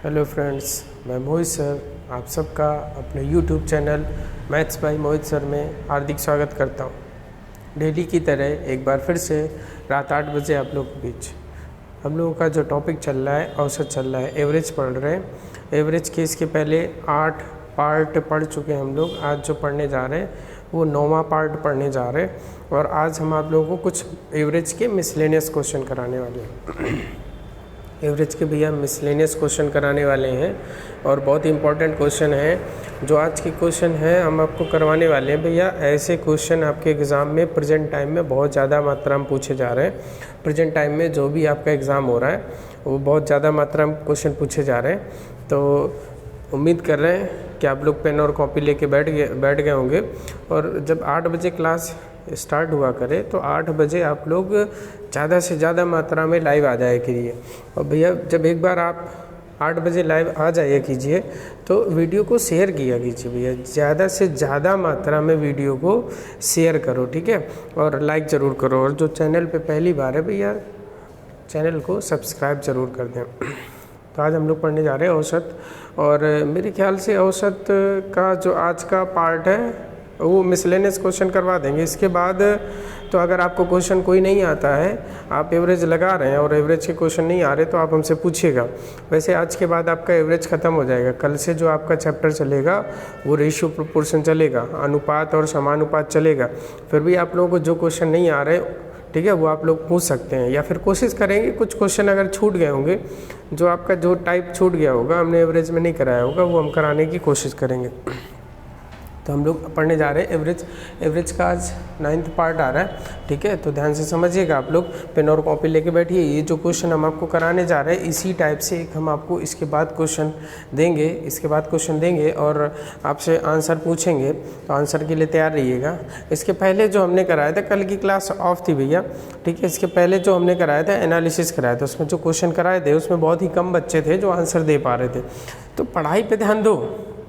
Hello friends, मैं मोहित sir आप सबका अपने YouTube channel maths by Mohit sir में हार्दिक स्वागत करता हूं। डेली की तरह एक बार फिर से रात 8 बजे आप लोगों के बीच हम लोगों का जो टॉपिक चल रहा है, औसत चल रहा है, एवरेज पढ़ रहे हैं। एवरेज के इसके पहले 8 पार्ट पढ़ चुके हैं हम लोग। आज जो पढ़ने जा रहे हैं वो 9वां पार्ट पढ़ने जा रहे हैं और आज हम आप लोगों को कुछ एवरेज के मिसलेनियस क्वेश्चन कराने वाले हैं। एवरेज के भैया मिसलेनियस क्वेश्चन कराने वाले हैं और बहुत ही इंपॉर्टेंट क्वेश्चन है जो आज के क्वेश्चन है हम आपको करवाने वाले हैं। भैया ऐसे क्वेश्चन आपके एग्ज़ाम में प्रेजेंट टाइम में बहुत ज़्यादा मात्रा में पूछे जा रहे हैं। प्रेजेंट टाइम में जो भी आपका एग्ज़ाम हो रहा है वो बहुत ज़्यादा मात्रा में क्वेश्चन पूछे जा रहे हैं। तो उम्मीद कर रहे हैं कि आप लोग पेन और कॉपी लेके बैठ गए होंगे और जब 8 बजे क्लास स्टार्ट हुआ करे तो 8 बजे आप लोग ज़्यादा से ज़्यादा मात्रा में लाइव आ जाया कीजिए। और भैया जब एक बार आप 8 बजे लाइव आ जाया कीजिए तो वीडियो को शेयर किया कीजिए। भैया ज़्यादा से ज़्यादा मात्रा में वीडियो को शेयर करो, ठीक है, और लाइक ज़रूर करो। और जो चैनल पे पहली बार है भैया चैनल को सब्सक्राइब ज़रूर कर दें। तो आज हम लोग पढ़ने जा रहे हैं औसत, और मेरे ख्याल से औसत का जो आज का पार्ट है वो मिसलेनियस क्वेश्चन करवा देंगे। इसके बाद तो अगर आपको क्वेश्चन कोई नहीं आता है, आप एवरेज लगा रहे हैं और एवरेज के क्वेश्चन नहीं आ रहे तो आप हमसे पूछिएगा। वैसे आज के बाद आपका एवरेज ख़त्म हो जाएगा। कल से जो आपका चैप्टर चलेगा वो रेशियो प्रोपोर्शन चलेगा, अनुपात और समानुपात चलेगा। फिर भी आप लोगों को जो क्वेश्चन नहीं आ रहे, ठीक है, वो आप लोग पूछ सकते हैं या फिर कोशिश करेंगे। कुछ क्वेश्चन अगर छूट गए होंगे, जो आपका जो टाइप छूट गया होगा, हमने एवरेज में नहीं कराया होगा, वो हम कराने की कोशिश करेंगे। तो हम लोग पढ़ने जा रहे हैं एवरेज का आज 9th पार्ट आ रहा है, ठीक है। तो ध्यान से समझिएगा, आप लोग पेन और कॉपी लेके बैठिए। ये जो क्वेश्चन हम आपको कराने जा रहे हैं इसी टाइप से एक हम आपको इसके बाद क्वेश्चन देंगे और आपसे आंसर पूछेंगे, तो आंसर के लिए तैयार रहिएगा। इसके पहले जो हमने कराया था, कल की क्लास ऑफ थी भैया, ठीक है, इसके पहले जो हमने कराया था एनालिसिस कराया था, उसमें जो क्वेश्चन कराए थे उसमें बहुत ही कम बच्चे थे जो आंसर दे पा रहे थे। तो पढ़ाई पे ध्यान दो,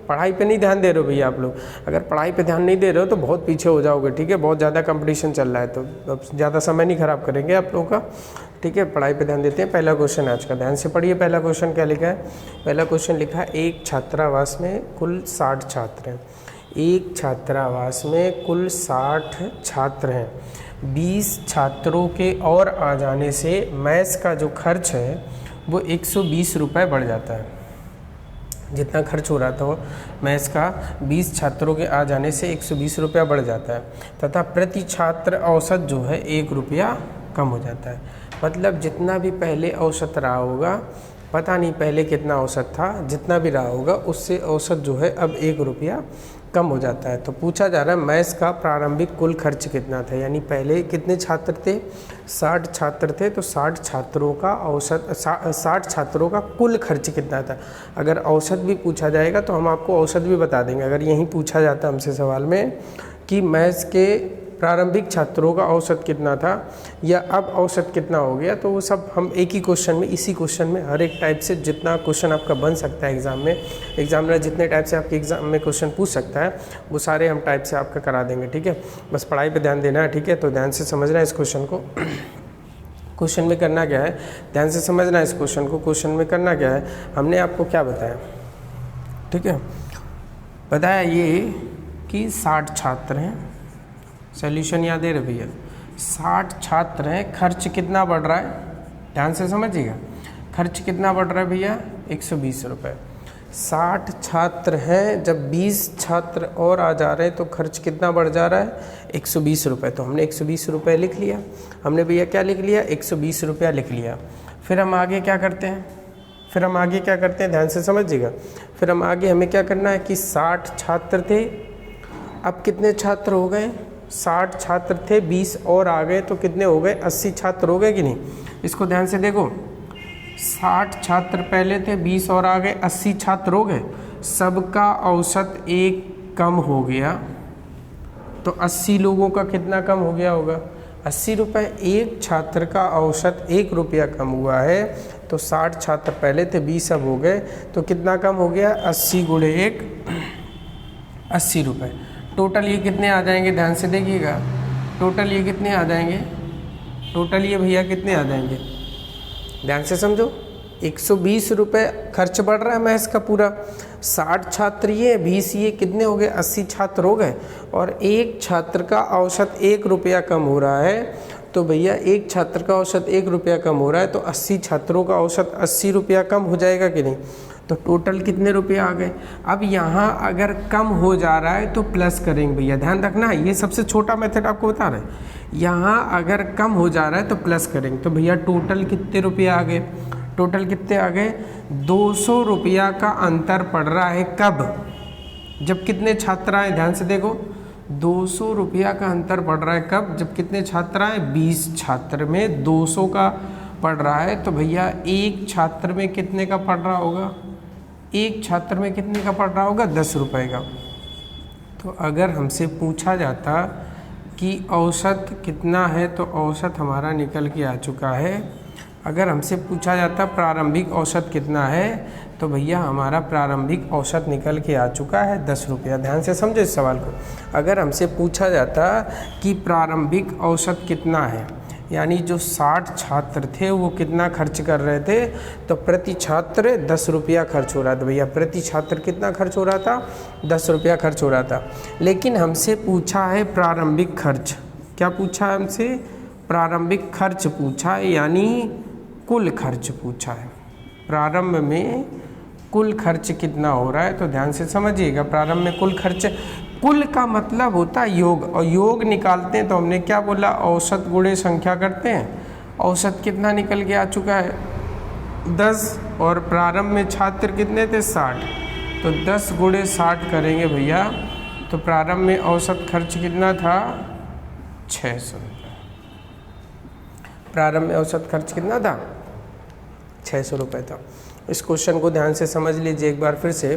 पढ़ाई पे नहीं ध्यान दे रहे हो भैया आप लोग। अगर पढ़ाई पे ध्यान नहीं दे रहे हो तो बहुत पीछे हो जाओगे, ठीक है। बहुत ज़्यादा कंपटीशन चल रहा है तो अब ज़्यादा समय नहीं खराब करेंगे आप लोगों का, ठीक है। पढ़ाई पे ध्यान देते हैं। पहला क्वेश्चन आज का ध्यान से पढ़िए। पहला क्वेश्चन क्या लिखा है? पहला क्वेश्चन लिखा है एक छात्रावास में कुल 60 छात्र हैं। एक छात्रावास में कुल 60 छात्र हैं। 20 छात्रों के और आ जाने से मेस का जो खर्च है वो 120 रुपये बढ़ जाता है। जितना खर्च हो रहा था मैथ्स का 20 छात्रों के आ जाने से 120 रुपया बढ़ जाता है, तथा प्रति छात्र औसत जो है 1 रुपया कम हो जाता है। मतलब जितना भी पहले औसत रहा होगा, पता नहीं पहले कितना औसत था, जितना भी रहा होगा उससे औसत जो है अब 1 रुपया कम हो जाता है। तो पूछा जा रहा है मैथ्स का प्रारंभिक कुल खर्च कितना था, यानी पहले कितने छात्र थे? 60 छात्र थे, तो 60 छात्रों का औसत 60 छात्रों का कुल खर्च कितना था। अगर औसत भी पूछा जाएगा तो हम आपको औसत भी बता देंगे। अगर यहीं पूछा जाता हमसे सवाल में कि मैथ्स के प्रारंभिक छात्रों का औसत कितना था या अब औसत कितना हो गया, तो वो सब हम एक ही क्वेश्चन में, इसी क्वेश्चन में हर एक टाइप से जितना क्वेश्चन आपका बन सकता है एग्ज़ाम में, एग्जामिनर जितने टाइप से आपके एग्ज़ाम में क्वेश्चन पूछ सकता है वो सारे हम टाइप से आपका करा देंगे, ठीक है। बस पढ़ाई पे ध्यान देना है, ठीक है। तो ध्यान से समझना है इस क्वेश्चन को। क्वेश्चन में करना क्या है, ध्यान से समझना है इस क्वेश्चन को। क्वेश्चन में करना क्या है, हमने आपको क्या बताया, ठीक है, बताया ये कि 60 छात्र हैं। सॉल्यूशन याद है भैया, 60 छात्र हैं, खर्च कितना बढ़ रहा है, ध्यान से समझिएगा। खर्च कितना बढ़ रहा है भैया? 120 रुपये। 60 छात्र हैं, जब 20 छात्र और आ जा रहे हैं तो खर्च कितना बढ़ जा रहा है? 120 रुपये। तो हमने 120 रुपये लिख लिया। हमने भैया क्या लिख लिया? 120 रुपया लिख लिया। फिर हम आगे क्या करते हैं? ध्यान से समझिएगा। फिर हम आगे हमें क्या करना है कि 60 छात्र थे, अब कितने छात्र हो गए? 60 छात्र थे, 20 और आ गए तो कितने हो गए? 80 छात्र हो गए कि नहीं? इसको ध्यान से देखो, 60 छात्र पहले थे, 20 और आ गए, 80 छात्र हो गए। सबका औसत 1 कम हो गया, तो 80 लोगों का कितना कम हो गया होगा? 80 रुपये। एक छात्र का औसत 1 रुपया कम हुआ है, तो 60 छात्र पहले थे, 20 अब हो गए, तो कितना कम हो गया? 80 गुणे 1, 80 रुपये। टोटल ये कितने आ जाएंगे? ध्यान से देखिएगा, टोटल ये कितने आ जाएंगे? टोटल ये भैया कितने आ जाएंगे? ध्यान से समझो, 120 रुपये खर्च बढ़ रहा है मैथ्स का पूरा। 60 छात्र ये, 20 ये, कितने हो गए? 80 छात्र हो गए। और एक छात्र का औसत 1 रुपया कम हो रहा है, तो भैया एक छात्र का औसत 1 रुपया कम हो रहा है, तो 80 छात्रों का औसत 80 रुपया कम हो जाएगा कि नहीं? तो टोटल कितने रुपये आ गए? अब यहाँ अगर कम हो जा रहा है तो प्लस करेंगे भैया, ध्यान रखना, ये सबसे छोटा मेथड आपको बता रहे हैं। यहाँ अगर कम हो जा रहा है तो प्लस करेंगे, तो भैया टोटल कितने रुपये आ गए? टोटल कितने आ गए? 200 रुपया का अंतर पड़ रहा है। कब? जब कितने छात्र आए? ध्यान से देखो, 200 रुपया का अंतर पड़ रहा है कब? जब कितने छात्र आए? 20 छात्र में 200 का पड़ रहा है, तो भैया एक छात्र में कितने का पड़ रहा होगा? एक छात्र में कितने का पड़ रहा होगा? 10 रुपये का। तो अगर हमसे पूछा जाता कि औसत कितना है, तो औसत हमारा निकल के आ चुका है। अगर हमसे पूछा जाता प्रारंभिक औसत कितना है, तो भैया हमारा प्रारंभिक औसत निकल के आ चुका है 10 रुपया। ध्यान से समझो इस सवाल को। अगर हमसे पूछा जाता कि प्रारंभिक औसत कितना है, यानी जो 60 छात्र थे वो कितना खर्च कर रहे थे, तो प्रति छात्र 10 रुपया खर्च हो रहा था। भैया प्रति छात्र कितना खर्च हो रहा था? 10 रुपया खर्च हो रहा था। लेकिन हमसे पूछा है प्रारंभिक खर्च। क्या पूछा है हमसे? प्रारंभिक खर्च पूछा है, यानी कुल खर्च पूछा है। प्रारंभ में कुल खर्च कितना हो रहा है, तो ध्यान से समझिएगा। प्रारंभ में कुल खर्च, कुल का मतलब होता है योग, और योग निकालते हैं तो हमने क्या बोला? औसत गुणे संख्या करते हैं। औसत कितना निकल के आ चुका है? 10, और प्रारंभ में छात्र कितने थे? 60, तो 10 गुणे 60 करेंगे भैया, तो प्रारंभ में औसत खर्च कितना था? 600 रुपये। प्रारंभ में औसत खर्च कितना था? 600 रुपये था। इस क्वेश्चन को ध्यान से समझ लीजिए एक बार फिर से।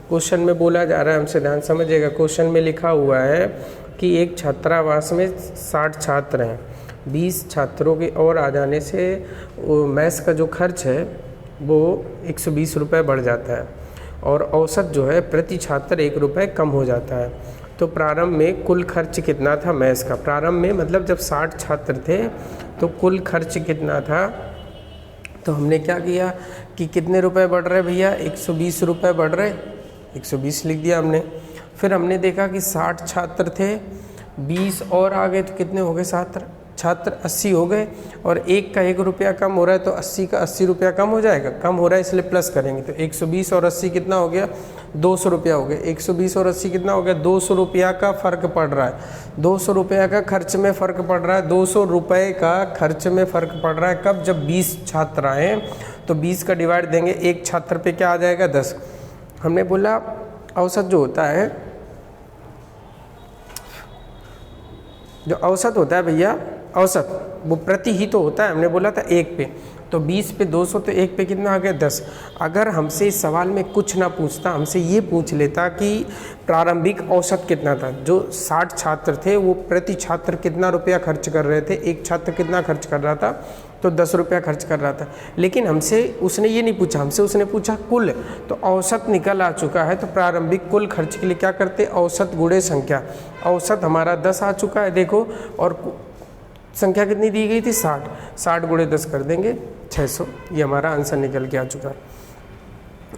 क्वेश्चन में बोला जा रहा है, हमसे ध्यान समझिएगा। क्वेश्चन में लिखा हुआ है कि एक छात्रावास में 60 छात्र हैं, 20 छात्रों के और आ जाने से मैथ्स का जो खर्च है वो 120 रुपये बढ़ जाता है, और औसत जो है प्रति छात्र 1 रुपये कम हो जाता है। तो प्रारंभ में कुल खर्च कितना था मैथ्स का? प्रारंभ में मतलब जब 60 छात्र थे तो कुल खर्च कितना था? तो हमने क्या किया कि कितने रुपए बढ़ रहे भैया? 120 रुपये बढ़ रहे, 120 लिख दिया हमने। फिर हमने देखा कि 60 छात्र थे, 20 और आ गए, तो कितने हो गए? छात्र 80 हो गए, और एक का 1 रुपया कम हो रहा है, तो 80 का 80 रुपया कम हो जाएगा। कम हो रहा है इसलिए प्लस करेंगे, तो 120 और 80 कितना हो गया? 200 रुपया हो गया। 120 और 80 कितना हो गया? 200 रुपया का फ़र्क पड़ रहा है। 200 रुपया का खर्च में फ़र्क पड़ रहा है। 200 रुपये का खर्च में फ़र्क पड़ रहा है कब? जब 20 छात्र आए, तो 20 का डिवाइड देंगे, एक छात्र पे क्या आ जाएगा? 10। हमने बोला औसत जो होता है, जो औसत होता है भैया, औसत वो प्रति ही तो होता है। हमने बोला था 1 पे, तो 20 पे 200, तो 1 पे कितना आ गया? 10। अगर हमसे इस सवाल में कुछ ना पूछता, हमसे ये पूछ लेता कि प्रारंभिक औसत कितना था, जो 60 छात्र थे वो प्रति छात्र कितना रुपया खर्च कर रहे थे, एक छात्र कितना खर्च कर रहा था, तो 10 रुपया खर्च कर रहा था। लेकिन हमसे उसने ये नहीं पूछा, हमसे उसने पूछा कुल, तो औसत निकल आ चुका है। तो प्रारंभिक कुल खर्च के लिए क्या करते? औसत गुणे संख्या। औसत हमारा 10 आ चुका है देखो, और संख्या कितनी दी गई थी? 60। 60 गुणे 10 कर देंगे 600। ये हमारा आंसर निकल के आ चुका है।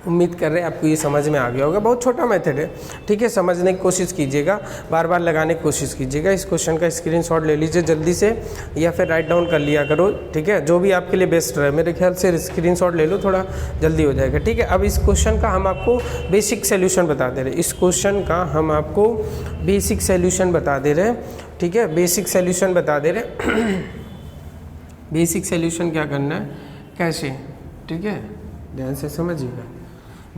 उम्मीद कर रहे हैं आपको ये समझ में आ गया होगा। बहुत छोटा मेथड है, ठीक है, समझने की कोशिश कीजिएगा, बार बार लगाने की कोशिश कीजिएगा। इस क्वेश्चन का स्क्रीनशॉट ले लीजिए जल्दी से, या फिर राइट डाउन कर लिया करो, ठीक है, जो भी आपके लिए बेस्ट रहे। मेरे ख्याल से स्क्रीनशॉट ले लो, थोड़ा जल्दी हो जाएगा, ठीक है। अब इस क्वेश्चन का हम आपको बेसिक सोल्यूशन बता दे रहे हैं। इस क्वेश्चन का हम आपको बेसिक सोल्यूशन बता दे रहे हैं, ठीक है, बेसिक सोल्यूशन बता दे रहे। बेसिक सोल्यूशन क्या करना है, कैसे, ठीक है, ध्यान से समझिएगा।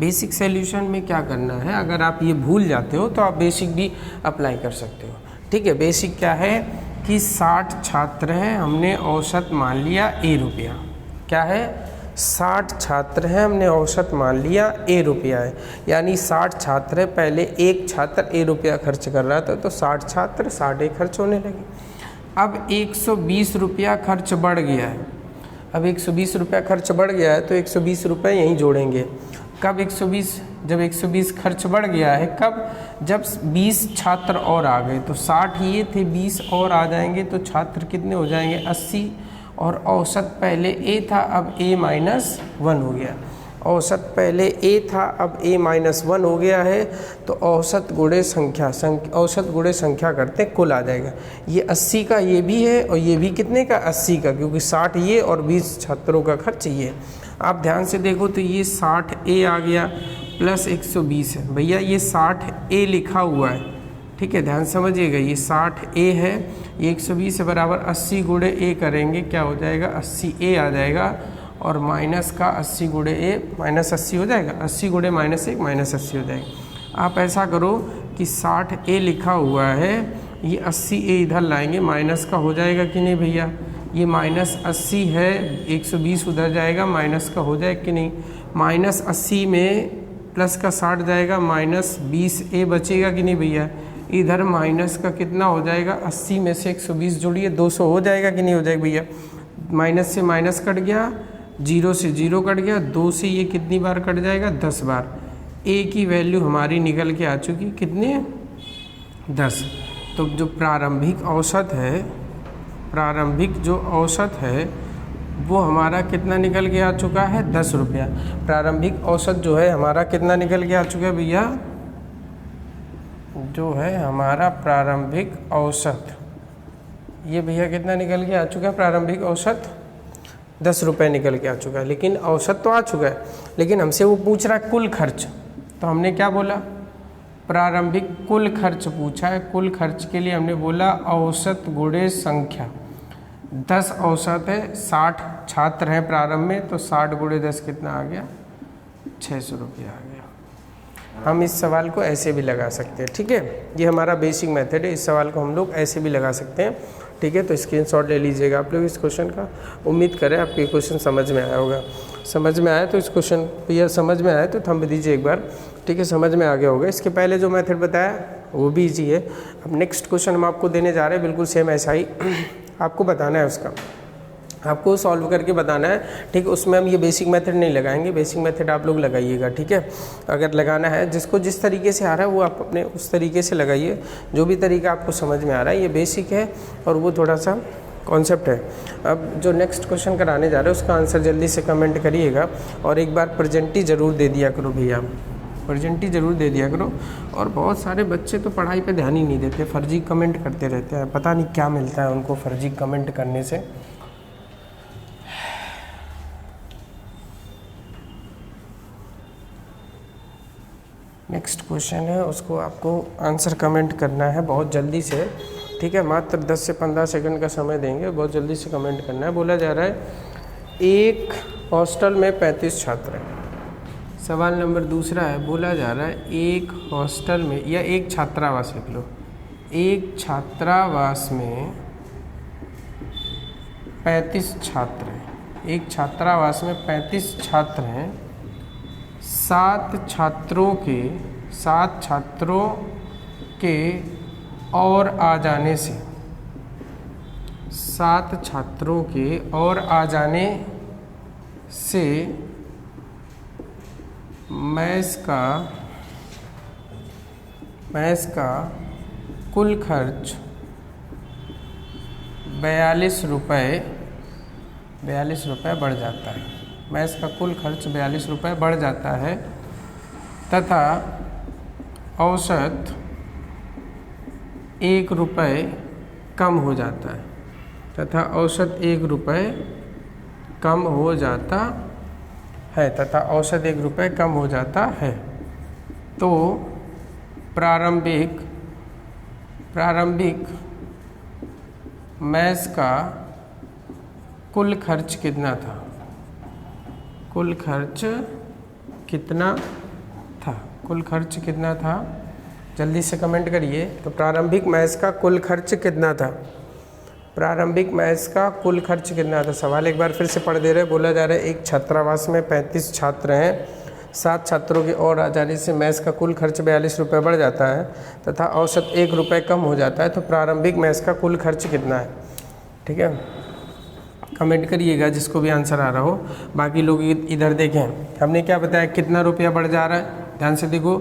बेसिक सोल्यूशन में क्या करना है, अगर आप ये भूल जाते हो तो आप बेसिक भी अप्लाई कर सकते हो, ठीक है। बेसिक क्या है कि 60 छात्र हैं, हमने औसत मान लिया A रुपया। क्या है? 60 छात्र हैं, हमने औसत मान लिया A रुपया है, यानी 60 छात्र है, पहले एक छात्र A रुपया खर्च कर रहा था, तो 60 छात्र 60 खर्च होने लगे। अब 120 रुपया खर्च बढ़ गया है। अब 120 रुपया खर्च बढ़ गया है, तो 120 रुपये यहीं जोड़ेंगे। कब 120? जब 120 खर्च बढ़ गया है, कब? जब 20 छात्र और आ गए, तो 60 ये थे, 20 और आ जाएंगे तो छात्र कितने हो जाएंगे? 80, और औसत पहले a था, अब a-1 हो गया। औसत पहले a था, अब a-1 हो गया है, तो औसत गुणे संख्या औसत गुणे संख्या करते कुल आ जाएगा। ये 80 का ये भी है और ये भी कितने का 80 का, क्योंकि 60 ये और 20 छात्रों का खर्च ये। आप ध्यान से देखो तो ये 60A आ गया प्लस 120 है। भैया ये 60A लिखा हुआ है, ठीक है, ध्यान समझिएगा। ये 60A है, ये 120 है, बराबर 80 गुणे A करेंगे, क्या हो जाएगा 80A आ जाएगा, और माइनस का 80 गुणे A -80 हो जाएगा, 80 गुणे -1 -80 हो जाएगा। आप ऐसा करो कि 60A लिखा हुआ है, ये 80A इधर लाएंगे, माइनस का हो जाएगा कि नहीं भैया, ये -80 है, 120 उधर जाएगा, माइनस का हो जाएगा कि नहीं, -80 में प्लस का 60 जाएगा, -20A बचेगा कि नहीं भैया, इधर माइनस का कितना हो जाएगा, 80 में से 120 जोड़िए 200 हो जाएगा कि नहीं हो जाएगा भैया। माइनस से माइनस कट गया, 0 से 0 कट गया, 2 से ये कितनी बार कट जाएगा, 10 बार। A की वैल्यू हमारी निकल के आ चुकी कितने, 10। तो जो प्रारंभिक औसत है, प्रारंभिक जो औसत है वो हमारा कितना निकल के आ चुका है, 10 रुपया। प्रारंभिक औसत जो है हमारा कितना निकल के आ चुका है भैया, जो है हमारा प्रारंभिक औसत, ये भैया कितना निकल के आ चुका है, प्रारंभिक औसत 10 रुपये निकल के आ चुका है। लेकिन औसत तो आ चुका है, लेकिन हमसे वो पूछ रहा है कुल खर्च, तो हमने क्या बोला, प्रारंभिक कुल खर्च पूछा है। कुल खर्च के लिए हमने बोला औसत गुणे संख्या। 10 औसत है, 60 छात्र हैं प्रारंभ में, तो 60 गुणे 10 कितना आ गया, 600 रुपया आ गया। हम इस सवाल को ऐसे भी लगा सकते हैं, ठीक है, ये हमारा बेसिक मेथड है, इस सवाल को हम लोग ऐसे भी लगा सकते हैं, ठीक है। तो स्क्रीनशॉट ले लीजिएगा आप लोग इस क्वेश्चन का। उम्मीद करें आपको ये क्वेश्चन समझ में आया होगा। समझ में आया तो इस क्वेश्चन भैया समझ में आया तो थंब दीजिए एक बार, ठीक है, समझ में आ गया होगा। इसके पहले जो मेथड बताया वो भी ईजी है। अब नेक्स्ट क्वेश्चन हम आपको देने जा रहे हैं, बिल्कुल सेम ऐसा ही आपको बताना है, उसका आपको सॉल्व करके बताना है, ठीक है। उसमें हम ये बेसिक मेथड नहीं लगाएंगे, बेसिक मेथड आप लोग लगाइएगा, ठीक है। अगर लगाना है, जिसको जिस तरीके से आ रहा है वो आप अपने उस तरीके से लगाइए, जो भी तरीका आपको समझ में आ रहा है। ये बेसिक है और वो थोड़ा सा कॉन्सेप्ट है। अब जो नेक्स्ट क्वेश्चन कराने जा रहे हैं उसका आंसर जल्दी से कमेंट करिएगा, और एक बार प्रेजेंटी ज़रूर दे दिया करो भैया, प्रेजेंटी ज़रूर दे दिया करो। और बहुत सारे बच्चे तो पढ़ाई पे ध्यान ही नहीं देते, फर्जी कमेंट करते रहते हैं, पता नहीं क्या मिलता है उनको फर्जी कमेंट करने से। नेक्स्ट क्वेश्चन है, उसको आपको आंसर कमेंट करना है बहुत जल्दी से, ठीक है। मात्र 10 से 15 सेकंड का समय देंगे, बहुत जल्दी से कमेंट करना है। बोला जा रहा है एक हॉस्टल में 35 छात्र हैं। सवाल नंबर दूसरा है, बोला जा रहा है एक हॉस्टल में या एक छात्रावास लिख लो, एक छात्रावास में 35 छात्र हैं। एक छात्रावास में 35 छात्र हैं। 7 छात्रों के और आ जाने से, 7 छात्रों के और आ जाने से मैस का कुल खर्च 42 रुपये बढ़ जाता है। मैस का कुल खर्च 42 रुपये बढ़ जाता है तथा औसत 1 रुपये कम हो जाता है, तथा औसत 1 रुपये कम हो जाता है, तथा औसत 1 रुपये कम हो जाता है। तो प्रारंभिक मैस का कुल खर्च कितना था, कुल खर्च कितना था, कुल खर्च कितना था, जल्दी से कमेंट करिए। तो प्रारंभिक मैस का कुल खर्च कितना था, प्रारंभिक मैस का कुल खर्च कितना था। सवाल एक बार फिर से पढ़ दे रहे। बोला जा रहा है एक छात्रावास में 35 छात्र हैं, 7 छात्रों के और आ जाने से मैस का कुल खर्च 42 रुपये बढ़ जाता है तथा औसत 1 रुपये कम हो जाता है। तो प्रारंभिक मैस का कुल खर्च कितना है, ठीक है, कमेंट करिएगा जिसको भी आंसर आ रहा हो। बाकी लोग इधर देखें, हमने क्या बताया, कितना रुपया बढ़ जा रहा है, ध्यान से देखो,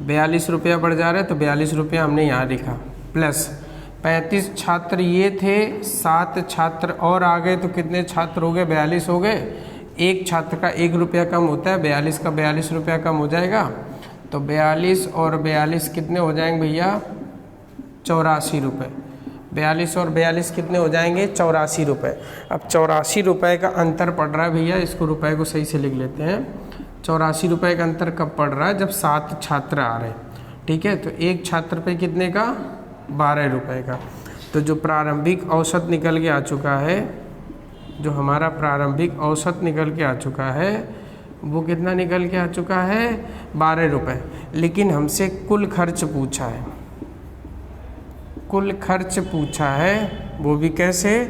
42 रुपया बढ़ जा रहा है, तो 42 रुपया हमने यहाँ लिखा, प्लस 35 छात्र ये थे, 7 छात्र और आ गए तो कितने छात्र हो गए? 42 हो गए। एक छात्र का 1 रुपया कम होता है, 42 का 42 रुपया कम हो जाएगा। तो 42 और 42 कितने हो जाएंगे भैया? 84 रुपये। 42 और 42 कितने हो जाएंगे? 84 रुपये। अब 84 रुपये का अंतर पड़ रहा है भैया, इसको रुपए को सही से लिख लेते हैं। 84 रुपये का अंतर कब पड़ रहा है? जब 7 छात्र आ रहे हैं, ठीक है। तो एक छात्र पे कितने का? 12 रुपये का। तो जो प्रारंभिक औसत निकल के आ चुका है, जो हमारा प्रारंभिक औसत निकल के आ चुका है, वो कितना निकल के आ चुका है? 12 रुपये। लेकिन हमसे कुल खर्च पूछा है, कुल खर्च पूछा है, वो भी कैसे?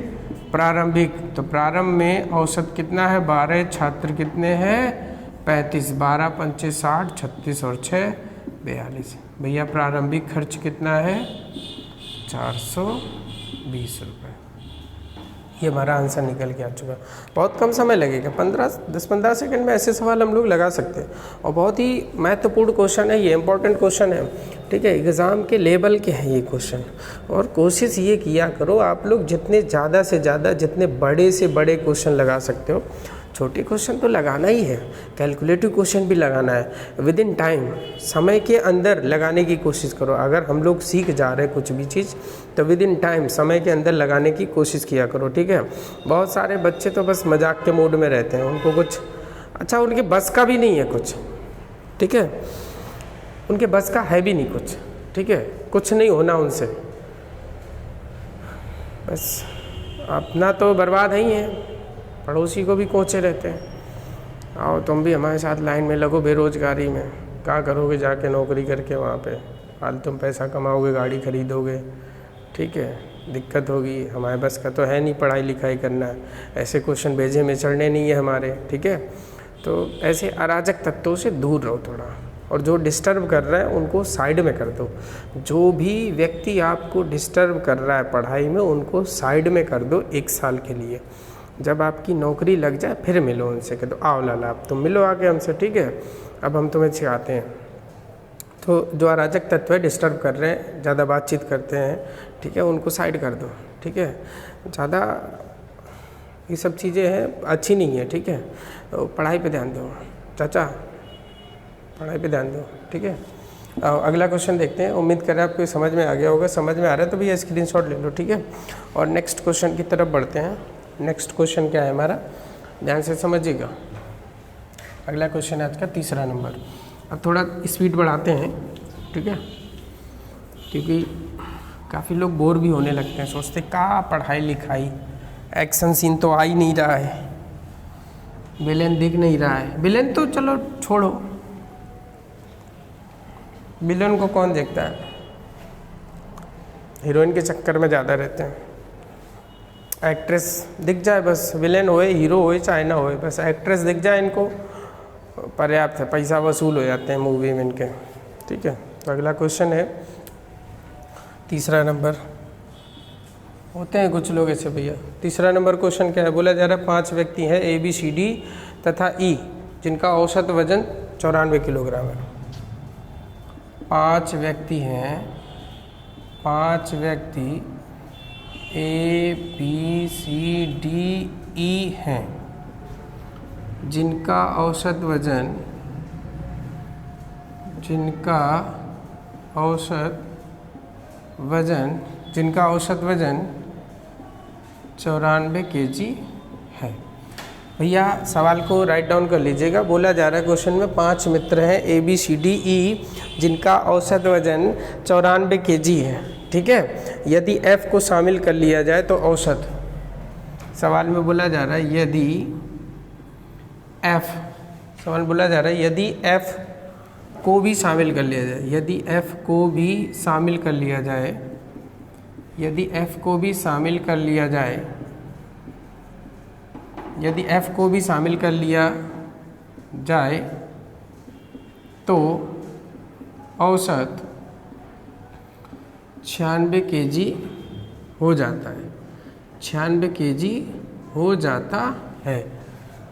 प्रारंभिक। तो प्रारंभ में औसत कितना है? 12, छात्र कितने हैं? 35, 12 पंचे 60, 36 और 6 42। भैया प्रारंभिक खर्च कितना है? 420 रुपये। ये हमारा आंसर निकल के आ चुका। बहुत कम समय लगेगा, 10-15 सेकंड में ऐसे सवाल हम लोग लगा सकते हैं। और बहुत ही महत्वपूर्ण क्वेश्चन है ये, इंपॉर्टेंट क्वेश्चन है, ठीक है। एग्ज़ाम के लेवल के हैं ये क्वेश्चन। और कोशिश ये किया करो आप लोग जितने ज़्यादा से ज़्यादा, जितने बड़े से बड़े क्वेश्चन लगा सकते हो। छोटे क्वेश्चन तो लगाना ही है, कैलकुलेटिव क्वेश्चन भी लगाना है। विद इन टाइम, समय के अंदर लगाने की कोशिश करो। अगर हम लोग सीख जा रहे हैं कुछ भी चीज़, तो विद इन टाइम, समय के अंदर लगाने की कोशिश किया करो, ठीक है। बहुत सारे बच्चे तो बस मजाक के मूड में रहते हैं, उनको कुछ अच्छा, उनके बस का भी नहीं है कुछ, ठीक है। उनके बस का है भी नहीं कुछ, ठीक है। कुछ नहीं होना उनसे, बस अपना तो बर्बाद ही है, पड़ोसी को भी कोचे रहते हैं। आओ तुम भी हमारे साथ लाइन में लगो बेरोजगारी में, क्या करोगे जाके नौकरी करके वहाँ पे? हाल तुम पैसा कमाओगे, गाड़ी खरीदोगे, ठीक है। दिक्कत होगी, हमारे बस का तो है नहीं पढ़ाई लिखाई करना, ऐसे क्वेश्चन भेजे में चढ़ने नहीं है हमारे, ठीक है। तो ऐसे अराजक तत्वों से दूर रहो थोड़ा, और जो डिस्टर्ब कर रहा है उनको साइड में कर दो। जो भी व्यक्ति आपको डिस्टर्ब कर रहा है पढ़ाई में, उनको साइड में कर दो 1 साल के लिए। जब आपकी नौकरी लग जाए फिर मिलो उनसे, कह दो आओ लाला अब तुम मिलो आके हमसे, ठीक है, अब हम तुम्हें सिखाते हैं। तो जो अराजक तत्व है, डिस्टर्ब कर रहे हैं, ज़्यादा बातचीत करते हैं, ठीक है, उनको साइड कर दो, ठीक है। ज़्यादा ये सब चीज़ें हैं अच्छी नहीं है, ठीक है। तो पढ़ाई पे ध्यान दो चाचा, पढ़ाई पे ध्यान दो, ठीक है। अगला क्वेश्चन देखते हैं। उम्मीद कर रहे हैं आपको समझ में आ गया होगा। समझ में आ रहा है तो भैया स्क्रीनशॉट ले लो, ठीक है। और नेक्स्ट क्वेश्चन की तरफ बढ़ते हैं। नेक्स्ट क्वेश्चन क्या है हमारा, ध्यान से समझिएगा। अगला क्वेश्चन है आज का 3रा नंबर। अब थोड़ा स्पीड बढ़ाते हैं, ठीक है, क्योंकि काफ़ी लोग बोर भी होने लगते हैं, सोचते क्या पढ़ाई लिखाई, एक्शन सीन तो आ ही नहीं रहा है, विलेन दिख नहीं रहा है। विलेन तो चलो छोड़ो, विलेन को कौन देखता है, हीरोइन के चक्कर में ज़्यादा रहते हैं। एक्ट्रेस दिख जाए बस, विलेन होए हीरो होए चाहे ना होए, बस एक्ट्रेस दिख जाए इनको पर्याप्त है, पैसा वसूल हो जाते हैं मूवी में इनके, ठीक है। तो अगला क्वेश्चन है 3रा नंबर। होते हैं कुछ लोग ऐसे भैया। 3रा नंबर क्वेश्चन क्या है, बोला जा रहा है 5 व्यक्ति हैं ABCD तथा E, जिनका औसत वजन 94 किलोग्राम है। 5 व्यक्ति हैं, 5 व्यक्ति ABCDE हैं, जिनका औसत वजन 94 kg है। भैया सवाल को राइट डाउन कर लीजिएगा। बोला जा रहा है क्वेश्चन में 5 मित्र हैं ABCDE, जिनका औसत वजन 94 kg है, ठीक है। यदि F को शामिल कर लिया जाए तो औसत, सवाल में बोला जा रहा है यदि F, सवाल बोला जा रहा है यदि F को भी शामिल कर लिया जाए, यदि F को भी शामिल कर लिया जाए, यदि F को भी शामिल कर लिया जाए, यदि F को भी शामिल कर लिया जाए तो औसत 96 kg हो जाता है, 96 kg हो जाता है,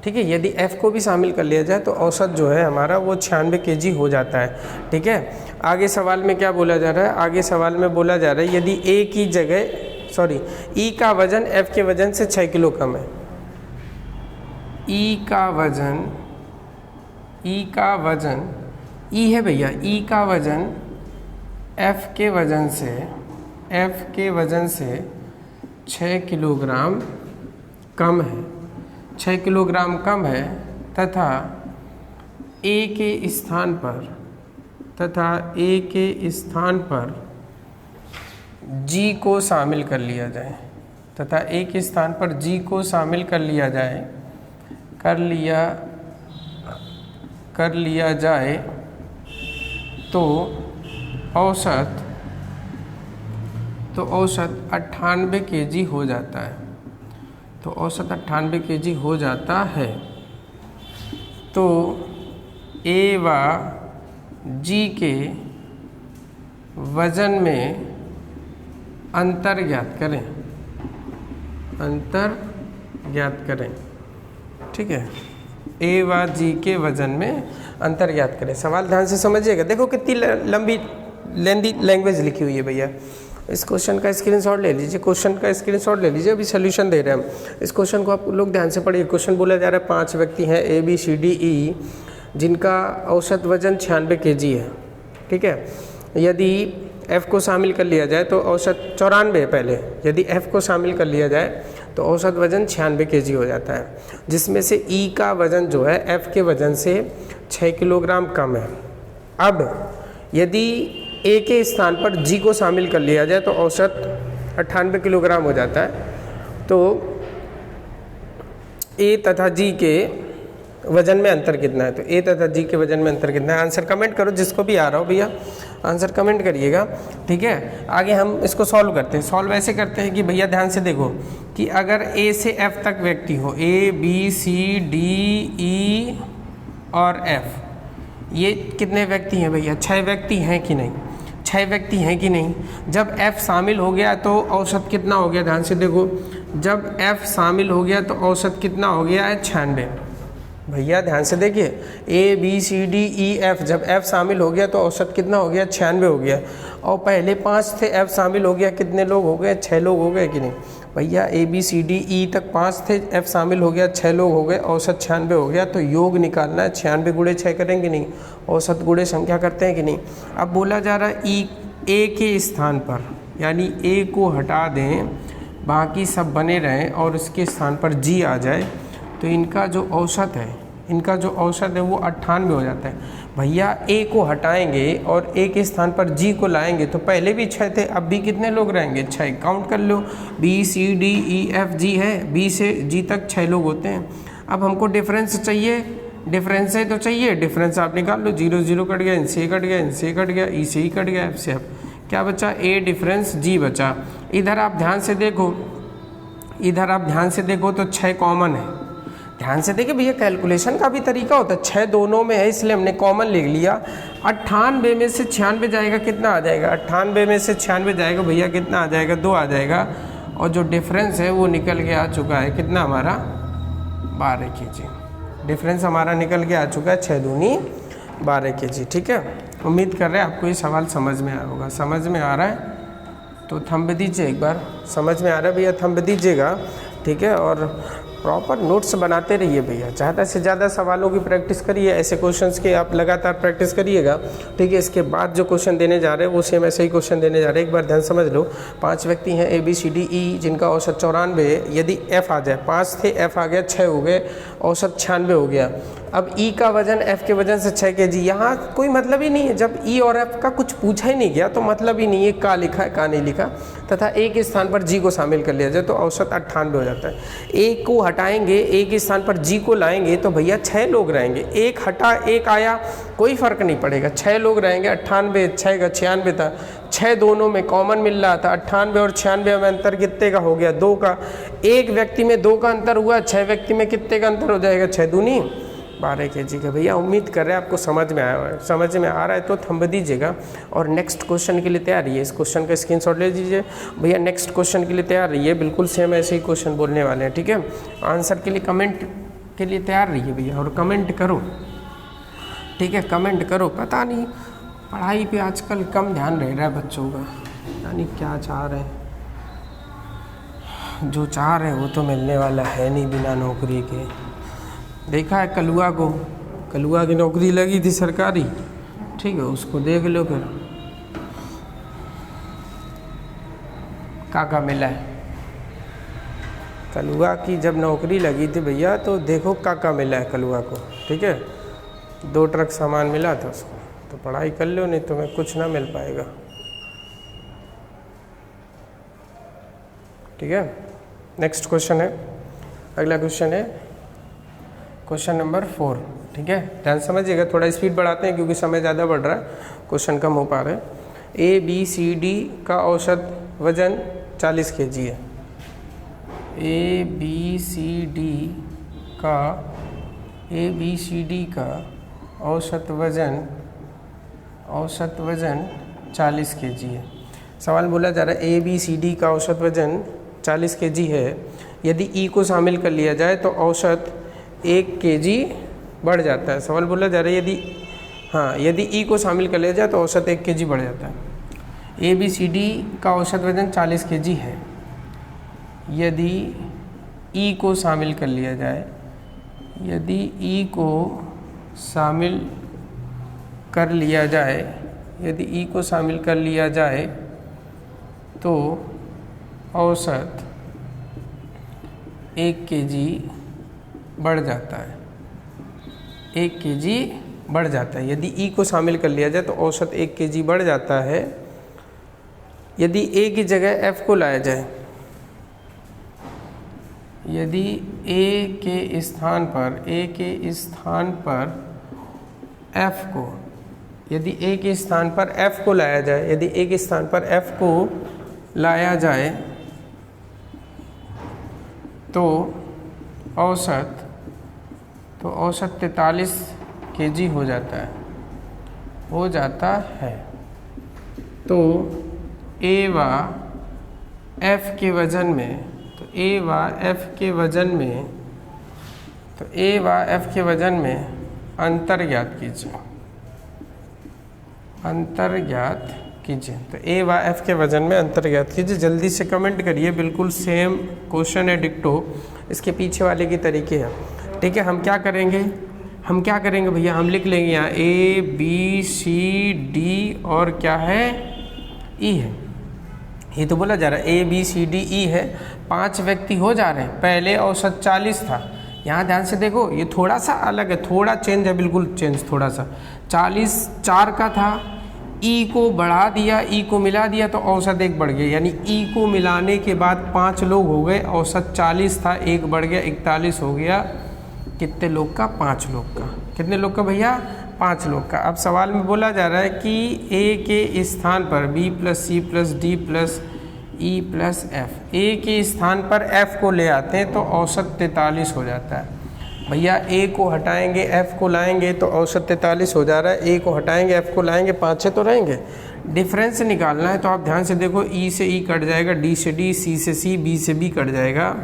ठीक है। यदि F को भी शामिल कर लिया जाए तो औसत जो है हमारा वो 96 kg हो जाता है, ठीक है। आगे सवाल में क्या बोला जा रहा है, आगे सवाल में बोला जा रहा है यदि ए की जगह ई का वजन एफ के वजन से 6 किलो कम है। ई का वजन ई है भैया, ई का वजन एफ के वजन से 6 किलोग्राम कम है, 6 किलोग्राम कम है तथा ए के स्थान पर जी को शामिल कर लिया जाए, तो औसत 98 kg हो जाता है। तो औसत 98 kg हो जाता है। तो ए व जी के वजन में अंतर ज्ञात करें, ठीक है। ए व जी के वजन में अंतर ज्ञात करें। सवाल ध्यान से समझिएगा। देखो कितनी लंबी लेंदी लैंग्वेज लिखी हुई है भैया। इस क्वेश्चन का स्क्रीनशॉट ले लीजिए, अभी सोल्यूशन दे रहे हैं हम। इस क्वेश्चन को आप लोग ध्यान से पढ़िए। क्वेश्चन बोला जा रहा है 5 व्यक्ति हैं A B C D E जिनका औसत वजन 96 kg है, ठीक है। यदि F को शामिल कर लिया जाए तो औसत 94 है पहले, यदि F को शामिल कर लिया जाए तो औसत वजन 96 kg हो जाता है, जिसमें से E का वजन जो है F के वजन से 6 किलोग्राम कम है। अब यदि A के स्थान पर G को शामिल कर लिया जाए तो औसत 98 किलोग्राम हो जाता है। तो A तथा G के वजन में अंतर कितना है, तो A तथा G के वजन में अंतर कितना है। आंसर कमेंट करो, जिसको भी आ रहा हो भैया आंसर कमेंट करिएगा, ठीक है। आगे हम इसको सॉल्व करते हैं। सॉल्व ऐसे करते हैं कि भैया ध्यान से देखो कि अगर A से F तक व्यक्ति हो, A B C D E और F, ये कितने व्यक्ति हैं भैया? 6 व्यक्ति हैं कि नहीं? 6 व्यक्ति हैं कि नहीं? जब F शामिल हो गया तो औसत कितना हो गया? ध्यान से देखो, जब F शामिल हो गया तो औसत कितना हो गया है? 96। भैया ध्यान से देखिए, A B C D E F, जब F शामिल हो गया तो औसत कितना हो गया? 96 हो गया। और पहले 5 थे, F शामिल हो गया, कितने लोग हो गए? 6 लोग हो गए कि नहीं भैया? A B C D E तक 5 थे, F शामिल हो गया, 6 लोग हो गए, औसत 96 हो गया। तो योग निकालना है, 96 गुणे 6 करेंगे नहीं, औसत गुणे संख्या करते हैं कि नहीं। अब बोला जा रहा है A के स्थान पर, यानी A को हटा दें, बाकी सब बने रहें और उसके स्थान पर G आ जाए, तो इनका जो औसत है वो 98 हो जाता है। भैया A को हटाएंगे और A के स्थान पर G को लाएंगे तो पहले भी 6 थे, अब भी कितने लोग रहेंगे? 6। काउंट कर लो, B C D E F G है, B से G तक 6 लोग होते हैं। अब हमको डिफरेंस चाहिए, डिफरेंस है तो चाहिए, डिफरेंस आप निकाल लो। 0 0 कट गया, इनसे कट गया, इनसे कट गया, ई से ही कट गया, F से F क्या बचा? A डिफरेंस G बचा। इधर आप ध्यान से देखो तो 6 कॉमन है। ध्यान से देखिए भैया, कैलकुलेशन का भी तरीका होता है। 6 दोनों में है इसलिए हमने कॉमन लिख लिया। 98 में से 96 जाएगा, कितना आ जाएगा? 98 में से 96 जाएगा भैया, कितना आ जाएगा? 2 आ जाएगा। और जो डिफरेंस है वो निकल के आ चुका है, कितना हमारा? 12 kg। डिफरेंस हमारा निकल के आ चुका है 6 दूनी 12 kg, ठीक है। उम्मीद कर रहे हैं आपको ये सवाल समझ में आया होगा। समझ में आ रहा है तो थंब दीजिए एक बार। समझ में आ रहा है भैया, थंब दीजिएगा, ठीक है। और प्रॉपर नोट्स बनाते रहिए भैया, ज़्यादा से ज़्यादा सवालों की प्रैक्टिस करिए। ऐसे क्वेश्चंस के आप लगातार प्रैक्टिस करिएगा, ठीक है। इसके बाद जो क्वेश्चन देने जा रहे हैं वो सेम ऐसे ही क्वेश्चन देने जा रहे हैं। एक बार ध्यान समझ लो। 5 व्यक्ति हैं A B C D E जिनका औसत 94 है। यदि F आ जाए, 5 थे, F आ गया, 6 हो गए, औसत 96 हो गया। अब E का वजन F के वजन से 6 kg, यहाँ कोई मतलब ही नहीं है। जब E और F का कुछ पूछा ही नहीं गया तो मतलब ही नहीं है का लिखा है का नहीं लिखा, तथा A के स्थान पर G को शामिल कर लिया जाए तो औसत 98 हो जाता है। A को हटाएंगे, A के स्थान पर G को लाएंगे तो भैया 6 लोग रहेंगे। एक हटा एक आया, कोई फ़र्क नहीं पड़ेगा, 6 लोग रहेंगे। 98 6 का 96 था, 6 दोनों में कॉमन मिल रहा था। 98 और 96 में अंतर कितने का हो गया? 2 का। एक व्यक्ति में 2 का अंतर हुआ, 6 व्यक्ति में कितने का अंतर हो जाएगा? 6 दूनी 12 kg का। भैया उम्मीद कर रहे हैं आपको समझ में आया है। समझ में आ रहा है तो थंब दीजिएगा और नेक्स्ट क्वेश्चन के लिए तैयार रहिए। इस क्वेश्चन का स्क्रीनशॉट ले लीजिए भैया। नेक्स्ट क्वेश्चन के लिए तैयार रहिए, बिल्कुल सेम ऐसे ही क्वेश्चन बोलने वाले हैं, ठीक है। आंसर के लिए कमेंट के लिए तैयार रहिए भैया, और कमेंट करो, ठीक है। कमेंट करो। पता नहीं पढ़ाई पे आजकल कम ध्यान रह रहा है बच्चों का, यानी क्या चाह रहे हैं, जो चाह रहे हैं वो तो मिलने वाला है नहीं बिना नौकरी के। देखा है कलुआ को, कलुआ की नौकरी लगी थी सरकारी, ठीक है, उसको देख लो फिर क्या मिला है। कलुआ की जब नौकरी लगी थी भैया तो देखो क्या मिला है कलुआ को, ठीक है, 2 ट्रक सामान मिला था उसको। तो पढ़ाई कर लो, नहीं तो तुम्हें कुछ ना मिल पाएगा, ठीक है। नेक्स्ट क्वेश्चन है, अगला क्वेश्चन है क्वेश्चन नंबर 4, ठीक है। ध्यान समझिएगा, थोड़ा स्पीड बढ़ाते हैं क्योंकि समय ज़्यादा बढ़ रहा है, क्वेश्चन कम हो पा रहे हैं। ABCD का औसत वजन 40 kg है। ABCD का औसत वजन 40 kg है। सवाल बोला जा रहा है ABCD का औसत वजन 40 kg है, यदि E को शामिल कर लिया जाए तो औसत 1 kg बढ़ जाता है। सवाल बोला जा रहा है यदि E को शामिल कर लिया जाए तो औसत 1 kg बढ़ जाता है। ABCD का औसत वजन 40 kg है, यदि E को शामिल कर लिया जाए, यदि E को शामिल कर लिया जाए तो औसत 1 kg बढ़ जाता है। 1 kg बढ़ जाता है, यदि E को शामिल कर लिया जाए तो औसत 1 kg बढ़ जाता है। यदि A की जगह F को लाया जाए, यदि A के स्थान पर F को, यदि A के स्थान पर F को लाया जाए, यदि A के स्थान पर F को लाया जाए तो औसत 43 kg हो जाता है। तो A व F के वजन में अंतर ज्ञात कीजिए। तो A व F के वजन में अंतर ज्ञात कीजिए। जल्दी से कमेंट करिए, बिल्कुल सेम क्वेश्चन है, डिक्टो इसके पीछे वाले की तरीके है, ठीक है। हम क्या करेंगे भैया, हम लिख लेंगे यहाँ ABCD और क्या है, E है। ये तो बोला जा रहा है ABCDE है, 5 व्यक्ति हो जा रहे हैं, पहले औसत 40 था। यहाँ ध्यान से देखो, ये थोड़ा सा अलग है, थोड़ा चेंज है, बिल्कुल चेंज थोड़ा सा। 40 4 का था, E को बढ़ा दिया, E को मिला दिया तो औसत 1 बढ़ गया, यानी E को मिलाने के बाद 5 लोग हो गए, औसत 40 था, 1 बढ़ गया 41 हो गया। कितने लोग का? 5 लोग का। कितने लोग का भैया? 5 लोग का। अब सवाल में बोला जा रहा है कि A के स्थान पर B + C + D + E + F, A के स्थान पर F को ले आते हैं तो औसत 43 हो जाता है। भैया A को हटाएंगे F को लाएंगे तो औसत 43 हो जा रहा है, A को हटाएंगे F को लाएंगे 5 तो रहेंगे। डिफरेंस निकालना है तो आप ध्यान से देखो, E से E कट जाएगा, D से D, C से C, B से B कट जाएगा।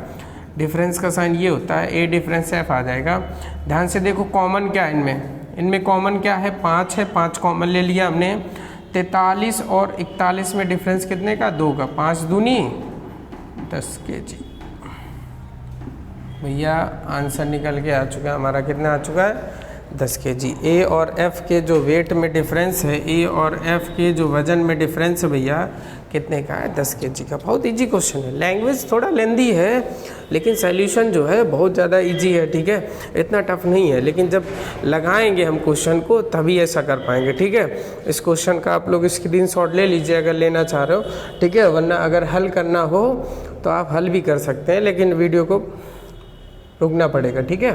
डिफरेंस का साइन ये होता है, A डिफरेंस F आ जाएगा। ध्यान से देखो कॉमन क्या है इनमें कॉमन क्या है? 5 है, 5 कॉमन ले लिया हमने। 43 और 41 में डिफरेंस कितने का? 2 का। 5 दूनी 10 kg। भैया आंसर निकल के आ चुका है हमारा, कितना आ चुका है? 10 kg। A और F के जो वेट में डिफरेंस है, A और F के जो वजन में डिफरेंस है भैया कितने का है? 10 kg का। बहुत इजी क्वेश्चन है, लैंग्वेज थोड़ा लेंदी है लेकिन सॉल्यूशन जो है बहुत ज़्यादा इजी है, ठीक है, इतना टफ नहीं है। लेकिन जब लगाएंगे हम क्वेश्चन को तभी ऐसा कर पाएंगे, ठीक है। इस क्वेश्चन का आप लोग स्क्रीनशॉट ले लीजिए अगर लेना चाह रहे हो, ठीक है, वरना अगर हल करना हो तो आप हल भी कर सकते हैं, लेकिन वीडियो को रुकना पड़ेगा, ठीक है।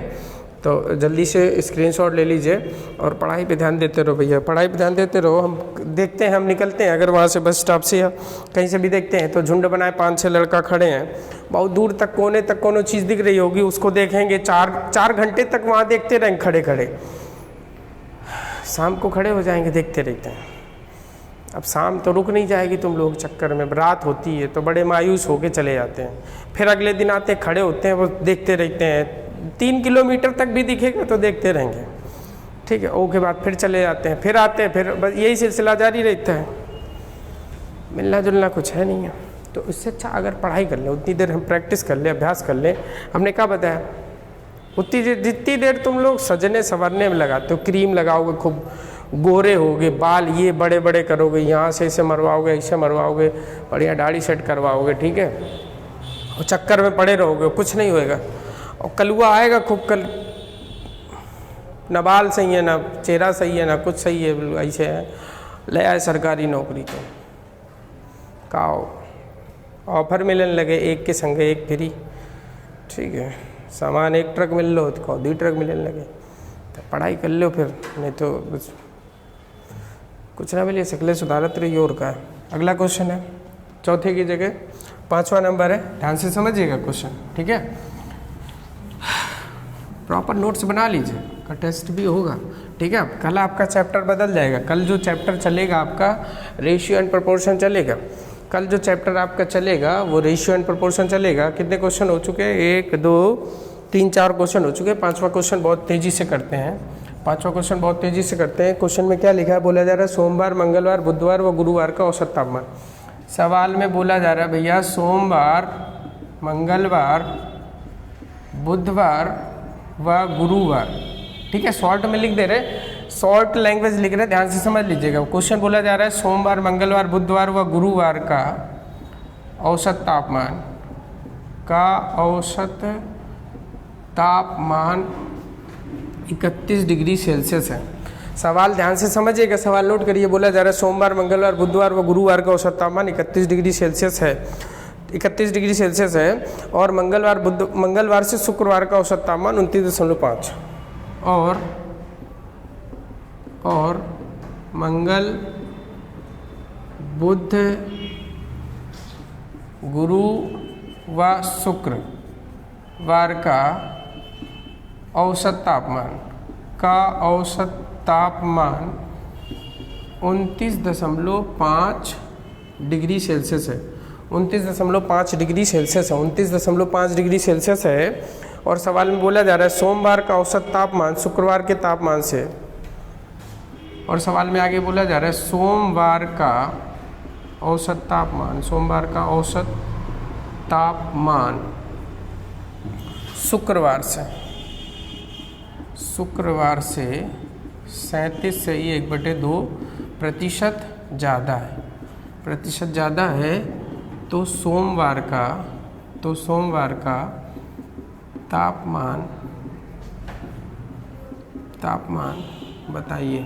तो जल्दी से स्क्रीनशॉट ले लीजिए और पढ़ाई पे ध्यान देते रहो भैया, पढ़ाई पे ध्यान देते रहो। हम देखते हैं, हम निकलते हैं, अगर वहाँ से बस स्टॉप से या कहीं से भी देखते हैं तो झुंड बनाए 5-6 लड़का खड़े हैं, बहुत दूर तक कोने तक कोनो चीज़ दिख रही होगी, उसको देखेंगे, 4 घंटे तक वहाँ देखते रहेंगे खड़े खड़े, शाम को खड़े हो जाएंगे देखते रहते हैं। अब शाम तो रुक नहीं जाएगी तुम लोग चक्कर में, रात होती है तो बड़े मायूस होके चले जाते हैं। फिर अगले दिन आते खड़े होते हैं, वो देखते रहते हैं, 3 किलोमीटर तक भी दिखेगा तो देखते रहेंगे, ठीक है, ओ के बाद फिर चले जाते हैं, फिर आते हैं, फिर बस यही सिलसिला जारी रहता है, मिलना जुलना कुछ है नहीं है। तो इससे अच्छा अगर पढ़ाई कर लें, उतनी देर हम प्रैक्टिस कर लें, अभ्यास कर लें, हमने क्या बताया, उतनी देर जितनी देर तुम लोग सजने संवरने में लगाते हो, क्रीम लगाओगे, खूब गोरे होगे, बाल ये बड़े बड़े करोगे, यहाँ से ऐसे मरवाओगे, ऐसे मरवाओगे, बढ़िया दाढ़ी सेट करवाओगे, ठीक है, और चक्कर में पड़े रहोगे, कुछ नहीं होएगा। और कलुआ आएगा खूब, कल ना बाल सही है, ना चेहरा सही है, ना कुछ सही है, ऐसे है, ले आए सरकारी नौकरी तो का ऑफर मिलने लगे, एक के संगे एक फ्री, ठीक है, सामान एक ट्रक मिल लो तो 2 ट्रक मिलने लगे, तो पढ़ाई कर लो फिर, नहीं तो कुछ ना मिले, सकले सुधारत रही और का। अगला क्वेश्चन है चौथे की जगह 5वां नंबर है, ध्यान से समझिएगा क्वेश्चन, ठीक है, प्रॉपर नोट्स बना लीजिए, का टेस्ट भी होगा, ठीक है। कल आपका चैप्टर बदल जाएगा, कल जो चैप्टर चलेगा आपका रेशियो एंड प्रोपोर्शन चलेगा, कल जो चैप्टर आपका चलेगा वो रेशियो एंड प्रोपोर्शन चलेगा। कितने क्वेश्चन हो चुके हैं, 1 2 3 4 क्वेश्चन हो चुके हैं, 5वां क्वेश्चन बहुत तेज़ी से करते हैं, 5वां क्वेश्चन बहुत तेज़ी से करते हैं। क्वेश्चन में क्या लिखा है, बोला जा रहा है सोमवार, मंगलवार, बुधवार व गुरुवार का औसत तापमान। सवाल में बोला जा रहा है भैया सोमवार, मंगलवार, बुधवार व गुरुवार, ठीक है, शॉर्ट में लिख दे रहे, शॉर्ट लैंग्वेज लिख रहे, ध्यान से समझ लीजिएगा। क्वेश्चन बोला जा रहा है सोमवार, मंगलवार, बुधवार व गुरुवार का औसत तापमान, का औसत तापमान 31 डिग्री सेल्सियस है। सवाल ध्यान से समझिएगा, सवाल नोट करिए। बोला जा रहा है सोमवार, मंगलवार, बुधवार व गुरुवार का औसत तापमान 31 डिग्री सेल्सियस है, 31 डिग्री सेल्सियस है, और मंगलवार से शुक्रवार का औसत तापमान 29.5, और मंगल, बुध, गुरु व शुक्रवार का औसत तापमान, का औसत तापमान 29.5 डिग्री सेल्सियस है, 29.5 डिग्री सेल्सियस है, 29.5 डिग्री सेल्सियस है। और सवाल में बोला जा रहा है सोमवार का औसत तापमान शुक्रवार के तापमान से, और सवाल में आगे बोला जा रहा है सोमवार का औसत तापमान, सोमवार का औसत तापमान शुक्रवार से 37 से 1/2% ज़्यादा है, प्रतिशत ज़्यादा है। तो सोमवार का तापमान बताइए,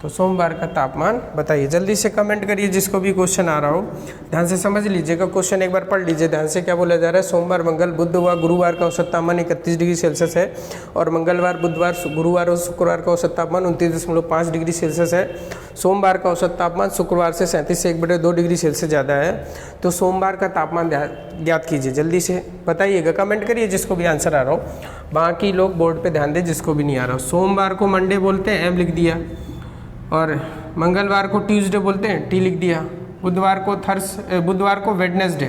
तो सोमवार का तापमान बताइए, जल्दी से कमेंट करिए जिसको भी क्वेश्चन आ रहा हो, ध्यान से समझ लीजिएगा। क्वेश्चन एक बार पढ़ लीजिए ध्यान से। क्या बोला जा रहा है, सोमवार, मंगल, बुध व गुरुवार का औसत तापमान 31 डिग्री सेल्सियस है, और मंगलवार, बुधवार, गुरुवार और शुक्रवार का औसत तापमान 29.5 डिग्री सेल्सियस है। सोमवार का औसत तापमान शुक्रवार से 37 से 1/2 डिग्री सेल्सियस ज़्यादा है। तो सोमवार का तापमान ज्ञात कीजिए, जल्दी से बताइएगा, कमेंट करिए जिसको भी आंसर आ रहा हो, बाकी लोग बोर्ड पे ध्यान दें जिसको भी नहीं आ रहा हो। सोमवार को मंडे बोलते हैं, एम लिख दिया, और मंगलवार को ट्यूसडे बोलते हैं, टी लिख दिया, बुधवार को वेडनेसडे,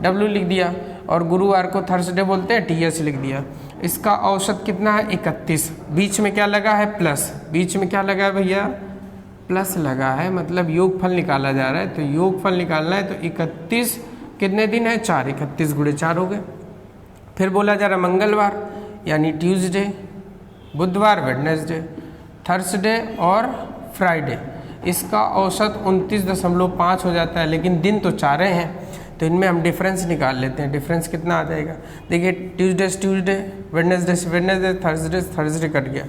डब्ल्यू लिख दिया, और गुरुवार को थर्सडे बोलते हैं, टीएस लिख दिया। इसका औसत कितना है, 31। बीच में क्या लगा है, प्लस, बीच में क्या लगा है भैया, प्लस लगा है, मतलब योगफल निकाला जा रहा है। तो योगफल निकालना है, तो 31 कितने दिन है, 4, 31 × 4 हो गए। फिर बोला जा रहा है मंगलवार यानी ट्यूसडे, बुधवार वेडनेसडे, थर्सडे और फ्राइडे, इसका औसत 29.5 हो जाता है, लेकिन दिन तो 4 हैं, तो इनमें हम डिफरेंस निकाल लेते हैं। डिफरेंस कितना आ जाएगा, देखिए ट्यूसडे से ट्यूसडे, वेडनेसडे से वेडनेसडे, थर्सडे से थर्सडे कट गया,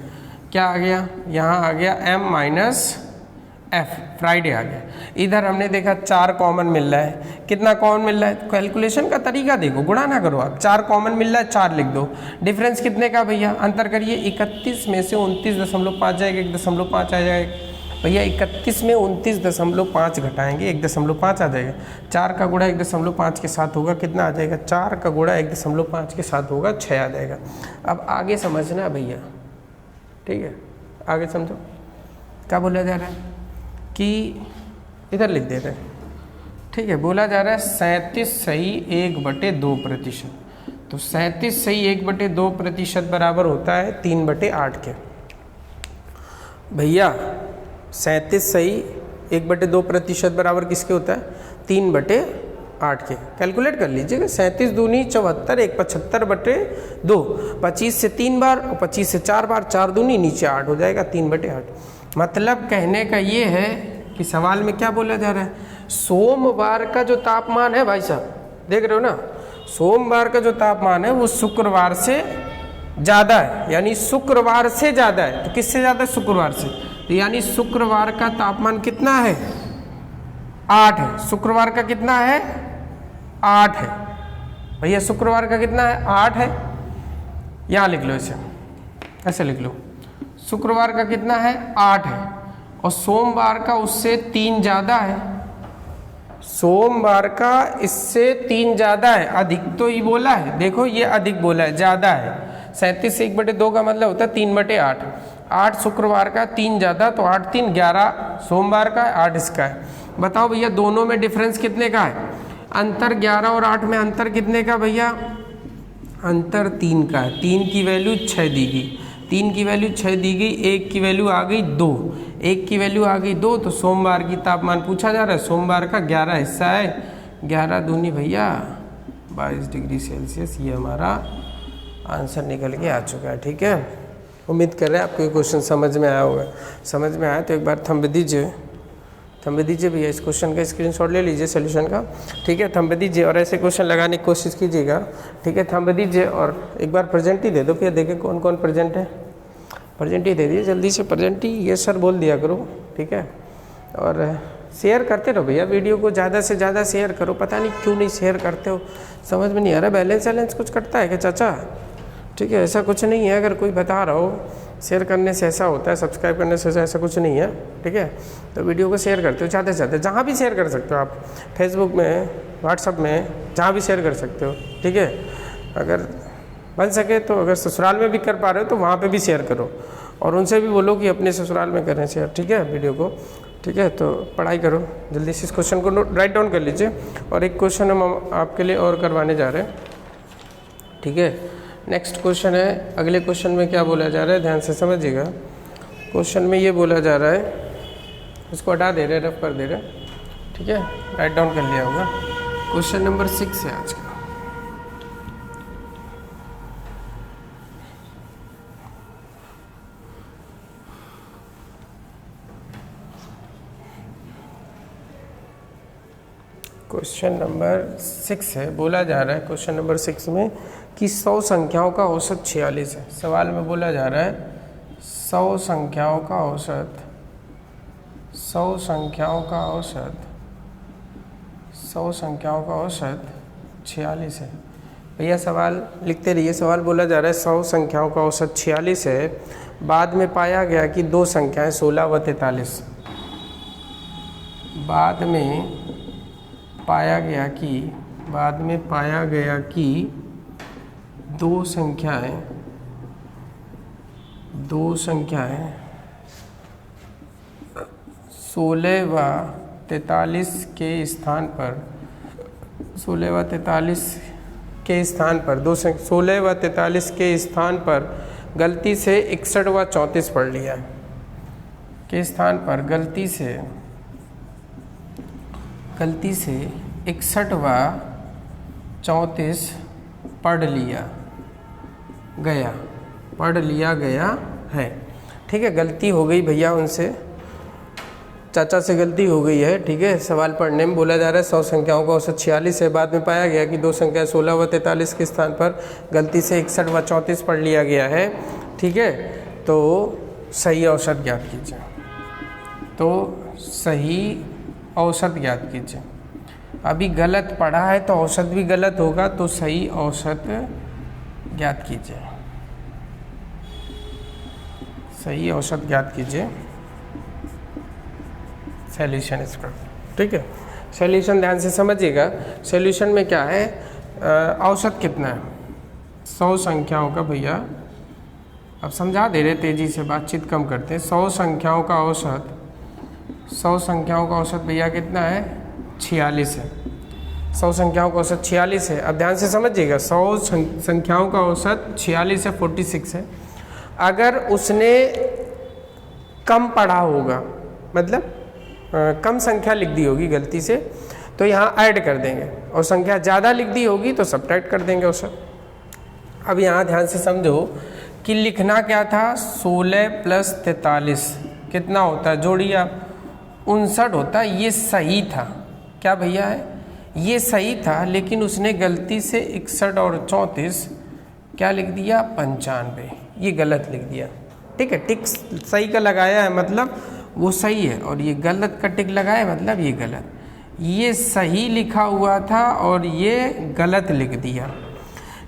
क्या आ गया, यहाँ आ गया M-F, फ्राइडे आ गया। इधर हमने देखा 4 कॉमन मिल रहा है, कितना कॉमन मिल रहा है, कैलकुलेशन का तरीका देखो, गुणा ना करो आप, 4 कॉमन मिल रहा है, 4 लिख दो। डिफरेंस कितने का भैया, अंतर करिए, 31 में से 29.5 जाएगा, 1.5 आ जाएगा भैया, 31 में 29.5 घटाएंगे, 1.5 आ जाएगा। 4 का गुणा 1.5 के साथ होगा, कितना आ जाएगा, 4 का गुणा 1.5 के साथ होगा, 6 आ जाएगा। अब आगे समझना भैया, ठीक है, आगे समझो क्या बोला जा रहा है, कि इधर लिख देते हैं, ठीक है। बोला जा रहा है 37 सही 1/2%, तो 37 सही 1/2% बराबर होता है 3/8 के। भैया 37 सही 1/2% बराबर किसके होता है? 3/8 के। कैलकुलेट कर लीजिएगा, 37 दूनी 74, 1 75/2, 25 से 3 बार और 25 से 4 बार, 4 दूनी नीचे 8 हो जाएगा, 3/8। मतलब कहने का ये है कि सवाल में क्या बोला जा रहा है, सोमवार का जो तापमान है भाई साहब, देख रहे हो ना, सोमवार का जो तापमान है वो शुक्रवार से ज़्यादा है, यानी शुक्रवार से ज़्यादा है। तो किससे ज़्यादा है? शुक्रवार से। तो यानी शुक्रवार का तापमान कितना है? 8 है। शुक्रवार का कितना है? 8 है। भैया शुक्रवार का कितना है? 8 है। यहाँ लिख लो, इसे ऐसे लिख लो, शुक्रवार का कितना है? 8 है। और सोमवार का उससे 3 ज़्यादा है। सोमवार का इससे 3 ज़्यादा है। अधिक तो ये बोला है, देखो ये अधिक बोला है, ज़्यादा है। 37 से 1/2 का मतलब होता है 3/8। 8 शुक्रवार का, 3 ज़्यादा, तो 8 3 11 सोमवार का है, 8 इसका है। बताओ भैया दोनों में डिफरेंस कितने का है? अंतर 11 और 8 में अंतर कितने का भैया? अंतर 3 का है। 3 की वैल्यू 6 दी गई, 3 की वैल्यू 6 दी गई, 1 की वैल्यू आ गई 2, 1 की वैल्यू आ गई 2। तो सोमवार की तापमान पूछा जा रहा है, सोमवार का 11 हिस्सा है, 11 दूनी भैया 22 डिग्री सेल्सियस। ये हमारा आंसर निकल के आ चुका है। ठीक है, उम्मीद कर रहे हैं आपको ये क्वेश्चन समझ में आया होगा। समझ में आया तो एक बार थंब दीजिए, थंब दीजिए भैया, इस क्वेश्चन का स्क्रीनशॉट ले लीजिए सोल्यूशन का। ठीक है, थंब दीजिए और ऐसे क्वेश्चन लगाने की कोशिश कीजिएगा। ठीक है, थंब दीजिए और एक बार प्रेजेंट ही दे दो, फिर देखें कौन कौन प्रेजेंट है। प्रेजेंट ही दे दीजिए जल्दी से, प्रेजेंट ही ये सर बोल दिया करो। ठीक है, और शेयर करते रहो भैया, वीडियो को ज़्यादा से ज़्यादा शेयर करो। पता नहीं क्यों नहीं शेयर करते हो, समझ में नहीं आ रहा। बैलेंस कुछ कटता है क्या चाचा? ठीक है, ऐसा कुछ नहीं है, अगर कोई बता रहा हो शेयर करने से ऐसा होता है, सब्सक्राइब करने से ऐसा कुछ नहीं है। ठीक है, तो वीडियो को शेयर करते हो ज़्यादा से ज़्यादा, जहाँ भी शेयर कर सकते हो आप, फेसबुक में, व्हाट्सअप में, जहाँ भी शेयर कर सकते हो। ठीक है, अगर बन सके तो अगर ससुराल में भी कर पा रहे हो तो वहाँ पे भी शेयर करो, और उनसे भी बोलो कि अपने ससुराल में करें शेयर। ठीक है, वीडियो को। ठीक है, तो पढ़ाई करो जल्दी से, इस क्वेश्चन को राइट डाउन कर लीजिए। और एक क्वेश्चन हम आपके लिए और करवाने जा रहे हैं। ठीक है, नेक्स्ट क्वेश्चन है, अगले क्वेश्चन में क्या बोला जा रहा है, ध्यान से समझिएगा। क्वेश्चन में ये बोला जा रहा है, इसको हटा दे रहे, रफ कर दे रहे। ठीक है, राइट डाउन कर लिया होगा। क्वेश्चन नंबर 6 है आज का। क्वेश्चन नंबर 6 है, बोला जा रहा है क्वेश्चन नंबर 6 में कि 100 संख्याओं का औसत 46 है। सवाल में बोला जा रहा है 100 संख्याओं का औसत, 100 संख्याओं का औसत, 100 संख्याओं का औसत 46 है। भैया सवाल लिखते रहिए। सवाल बोला जा रहा है 100 संख्याओं का औसत 46 है, बाद में पाया गया कि 2 संख्याएं 16 व 43। बाद में पाया गया कि 2 संख्याएं 16 व 43 के स्थान पर 16 व 43 के स्थान पर 16 व 43 के स्थान पर गलती से 61 व 34 पढ़ लिया के स्थान पर गलती से 61 व 34 पढ़ लिया गया है। ठीक है, गलती हो गई भैया उनसे, चाचा से गलती हो गई है। ठीक है, सवाल पढ़ने में बोला जा रहा है 100 संख्याओं का औसत 46 है, बाद में पाया गया कि 2 संख्या 16 व 43 के स्थान पर गलती से 61 व 34 पढ़ लिया गया है। ठीक है, तो सही औसत ज्ञात कीजिए। अभी गलत पढ़ा है तो औसत भी गलत होगा, तो सही औसत ज्ञात कीजिए। सही औसत ज्ञात कीजिए। सॉल्यूशन इसका। ठीक है, सॉल्यूशन ध्यान से समझिएगा। सॉल्यूशन में क्या है, औसत कितना है 100 संख्याओं का। भैया अब समझा दे रहे, तेज़ी से बातचीत कम करते हैं। 100 संख्याओं का औसत भैया कितना है, 46 है। 100 संख्याओं का औसत 46 है। अब ध्यान से समझिएगा, 100 संख्याओं का औसत 46 है, 46 है। अगर उसने कम पढ़ा होगा, मतलब कम संख्या लिख दी होगी गलती से, तो यहाँ ऐड कर देंगे, और संख्या ज़्यादा लिख दी होगी तो सब्ट्रैक्ट कर देंगे उसे। अब यहाँ ध्यान से समझो कि लिखना क्या था, 16 + 43 कितना होता है, जोड़िए आप, 59 होता है। ये सही था क्या भैया है, ये सही था, लेकिन उसने गलती से 61 और 34 क्या लिख दिया, 95, ये गलत लिख दिया। ठीक है, टिक सही का लगाया है मतलब वो सही है, और ये गलत का टिक लगाया मतलब ये गलत। ये सही लिखा हुआ था और ये गलत लिख दिया।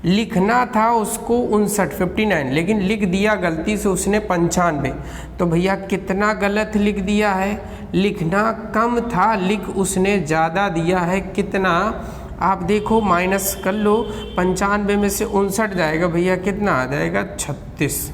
लिखना था उसको 59 लेकिन लिख दिया गलती से उसने 95, तो भैया कितना गलत लिख दिया है, लिखना कम था, लिख उसने ज़्यादा दिया है। कितना, आप देखो माइनस कर लो, 95 में से 59 जाएगा भैया, कितना आ जाएगा, 36।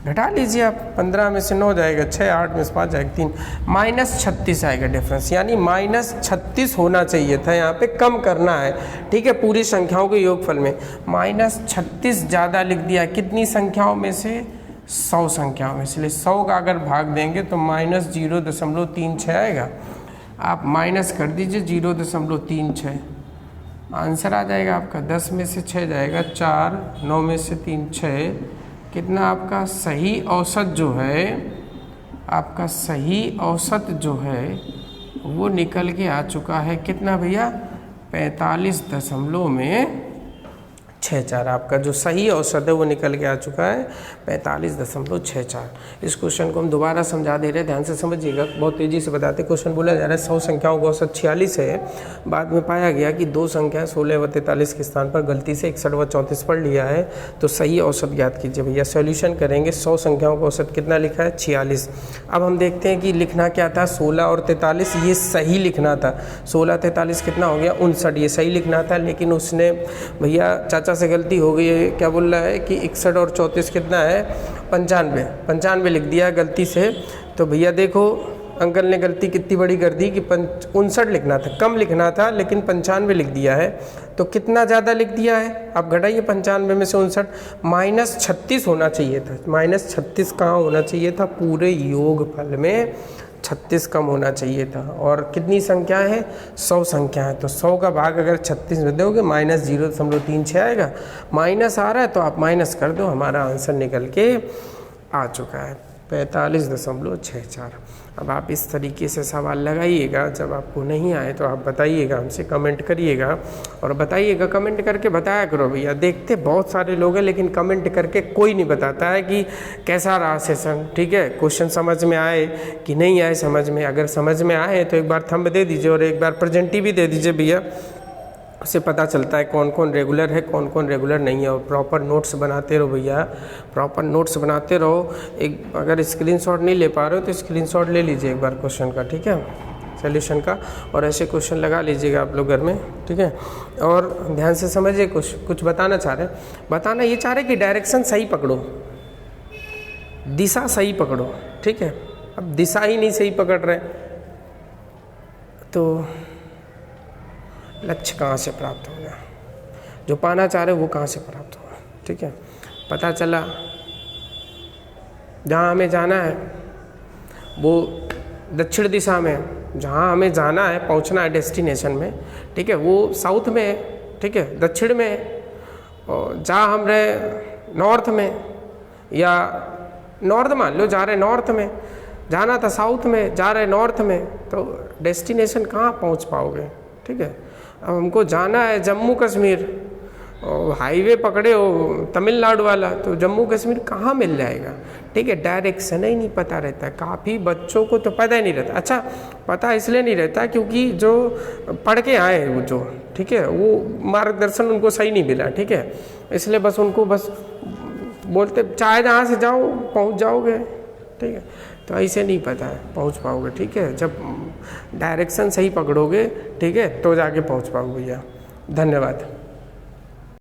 घटा लीजिए आप, 15 में से 9 जाएगा 6, 8 में से 5 जाएगा 3, -36 आएगा डिफरेंस, यानी -36 होना चाहिए था, यहाँ पे कम करना है। ठीक है, पूरी संख्याओं के योगफल में -36 ज़्यादा लिख दिया, कितनी संख्याओं में से, 100 संख्याओं में से। इसलिए 100 का अगर भाग देंगे तो -0.36 आएगा। आप माइनस कर दीजिए 0.36, आंसर आ जाएगा आपका 10 में से 6 जाएगा 4, 9 में से 3 6, कितना आपका सही औसत जो है, आपका सही औसत जो है वो निकल के आ चुका है, कितना भैया, 45.64। आपका जो सही औसत है वो निकल के आ चुका है 45.64। इस क्वेश्चन को हम दोबारा समझा दे रहे हैं, ध्यान से समझिएगा, बहुत तेज़ी से बताते। क्वेश्चन बोला जा रहा है 100 संख्याओं का औसत 46 है। बाद में पाया गया कि दो संख्याएं 16 व 43 के स्थान पर गलती से 61 व 34 पढ़ लिया है, तो सही औसत ज्ञात कीजिए। भैया सॉल्यूशन करेंगे, 100 संख्याओं का औसत कितना लिखा है, 46। अब हम देखते हैं कि लिखना क्या था, 16 और 43, ये सही लिखना था। 16 43 कितना हो गया, 59, ये सही लिखना था, लेकिन उसने भैया चाचा से गलती हो गई है, क्या बोल रहा है कि 61 और 34 कितना है, 95 लिख दिया गलती से। तो भैया देखो अंकल ने गलती कितनी बड़ी कर दी कि 59 लिखना था, कम लिखना था, लेकिन 95 लिख दिया है। तो कितना ज़्यादा लिख दिया है, आप घटाइए 95 में से 59, -36 होना चाहिए था। -36 कहाँ होना चाहिए था, पूरे योगफल में 36 कम होना चाहिए था। और कितनी संख्या है, 100 संख्या है, तो 100 का भाग अगर 36 में दोगे -0.36 आएगा। माइनस आ रहा है तो आप माइनस कर दो, हमारा आंसर निकल के आ चुका है 45.64। अब आप इस तरीके से सवाल लगाइएगा, जब आपको नहीं आए तो आप बताइएगा, हमसे कमेंट करिएगा, और बताइएगा, कमेंट करके बताया करो भैया। देखते बहुत सारे लोग हैं लेकिन कमेंट करके कोई नहीं बताता है कि कैसा रहा सेशन। ठीक है, क्वेश्चन समझ में आए कि नहीं आए समझ में, अगर समझ में आए तो एक बार थंब दे दीजिए और एक बार प्रेजेंटी भी दे दीजिए भैया, उससे पता चलता है कौन कौन रेगुलर है, कौन कौन रेगुलर नहीं है। और प्रॉपर नोट्स बनाते रहो भैया, प्रॉपर नोट्स बनाते रहो। एक अगर स्क्रीनशॉट नहीं ले पा रहे हो तो स्क्रीनशॉट ले लीजिए एक बार क्वेश्चन का, ठीक है, सॉल्यूशन का, और ऐसे क्वेश्चन लगा लीजिएगा आप लोग घर में, ठीक है। और ध्यान से समझिए, कुछ बताना चाह रहे हैं, बताना ये चाह रहे कि डायरेक्शन सही पकड़ो, दिशा सही पकड़ो, ठीक है। अब दिशा ही नहीं सही पकड़ रहे तो लक्ष्य कहाँ से प्राप्त होगा, जो पाना चाह रहे हो वो कहाँ से प्राप्त होगा, ठीक है। पता चला जहाँ हमें जाना है वो दक्षिण दिशा में, जहाँ हमें जाना है, पहुँचना है डेस्टिनेशन में, ठीक है, वो साउथ में है, ठीक है, दक्षिण में है। और जहाँ हम रहे नॉर्थ में, या नॉर्थ मान लो जा रहे नॉर्थ में, जाना था साउथ में, जा रहे नॉर्थ में, तो डेस्टिनेशन कहाँ पहुँच पाओगे, ठीक है। अब हमको जाना है जम्मू कश्मीर, और हाईवे पकड़े हो तमिलनाडु वाला, तो जम्मू कश्मीर कहाँ मिल जाएगा, ठीक है। डायरेक्शन ही नहीं पता रहता, काफ़ी बच्चों को तो पता ही नहीं रहता। अच्छा, पता इसलिए नहीं रहता क्योंकि जो पढ़ के आए वो जो, ठीक है, वो मार्गदर्शन उनको सही नहीं मिला, ठीक है, इसलिए बस उनको बस बोलते चाहे जहाँ से जाओ पहुँच जाओगे, ठीक है। तो ऐसे नहीं पता है पहुंच पाओगे, ठीक है। जब डायरेक्शन सही पकड़ोगे, ठीक है, तो जाके पहुंच पाओगे भैया। धन्यवाद।